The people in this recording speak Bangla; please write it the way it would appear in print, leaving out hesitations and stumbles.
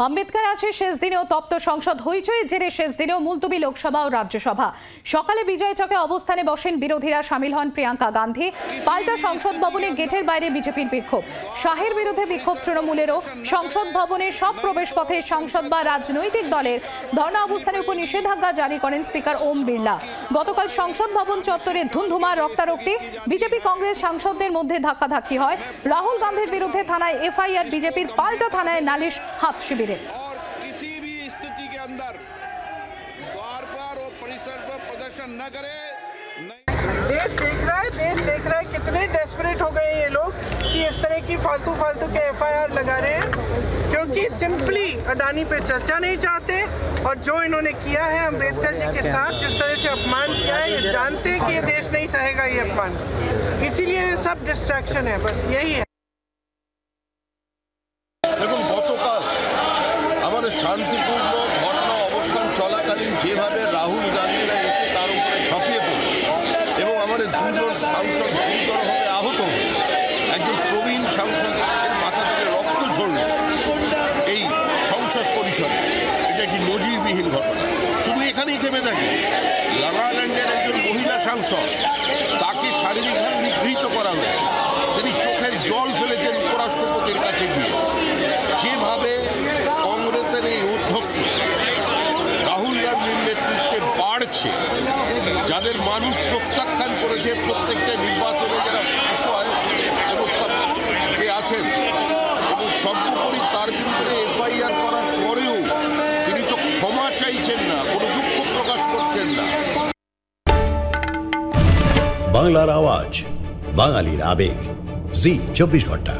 আম্বেদকর আছে শেষ দিনেও তপ্ত সংসদ হইচই জেরে শেষ দিনেও মুলতবি লোকসভা ও রাজ্যসভা। সকালে বিজয় চকে অবস্থানে বসেন বিরোধীরা, সামিল হন প্রিয়াঙ্কা গান্ধী। পাল্টা সংসদ ভবনের গেটের বাইরে বিজেপির বিক্ষোভ, শাহের বিরুদ্ধে বিক্ষোভ তৃণমূলেরও। সংসদ ভবনের সব প্রবেশ পথে সাংসদ বা রাজনৈতিক দলের ধর্ণা অবস্থানের উপর নিষেধাজ্ঞা জারি করেন স্পিকার ওম বিড়লা। গতকাল সংসদ ভবন চত্বরে ধুন্ধুমা রক্তারক্তি, বিজেপি কংগ্রেস সাংসদদের মধ্যে ধাক্কাধাক্কি হয়। রাহুল গান্ধীর বিরুদ্ধে থানায় এফআইআর, বিজেপির পাল্টা থানায় নালিশ হাত শিবিরে। और किसी भी स्थिति के अंदर द्वार पर और परिसर पर प्रदर्शन न करे। देश देख रहा है कितने डेस्परेट हो गए ये लोग कि इस तरह की फालतू के एफआईआर लगा रहे हैं, क्योंकि सिंपली अडानी पे चर्चा नहीं चाहते। और जो इन्होंने किया है अम्बेडकर जी के साथ, जिस तरह से अपमान किया है, ये जानते हैं कि ये देश नहीं सहेगा ये अपमान, इसीलिए ये सब डिस्ट्रैक्शन है, बस यही है। দেখুন, গতকাল আমাদের শান্তিপূর্ণ ধর্ণা অবস্থান চলাকালীন যেভাবে রাহুল গান্ধীরা এসে তার উপরে ঝাঁপিয়ে পড়ল এবং আমাদের দুজন সাংসদ গুরুতরভাবে আহত, একজন প্রবীণ সাংসদ এর মাথা থেকে রক্ত ঝরল এই সংসদ পরিসরে। এটা একটি নজিরবিহীন ঘটনা। শুধু এখানেই থেমে থাকে, নাগাল্যান্ডের একজন মহিলা সাংসদ, তাকে শারীরিকভাবে নিগৃহীত করা হয়েছে। তিনি চোখের জল ফেলেছেন উপরাষ্ট্রপতির কাছে গিয়ে। যেভাবে কংগ্রেসের এই উদ্ধত্ত রাহুল গান্ধীর নেতৃত্বে বাড়ছে, যাদের মানুষ প্রত্যাখ্যান করেছে, প্রত্যেকটা নির্বাচনে যারা বিষয় ব্যবস্থাপকে আছেন এবং সর্বোপরি তার বিরুদ্ধে এফআইআর করার পরেও তিনি তো ক্ষমা চাইছেন না, কোনো দুঃখ প্রকাশ করছেন না। বাংলার আওয়াজ, বাঙালির আবেগ, জি 24 ঘন্টা।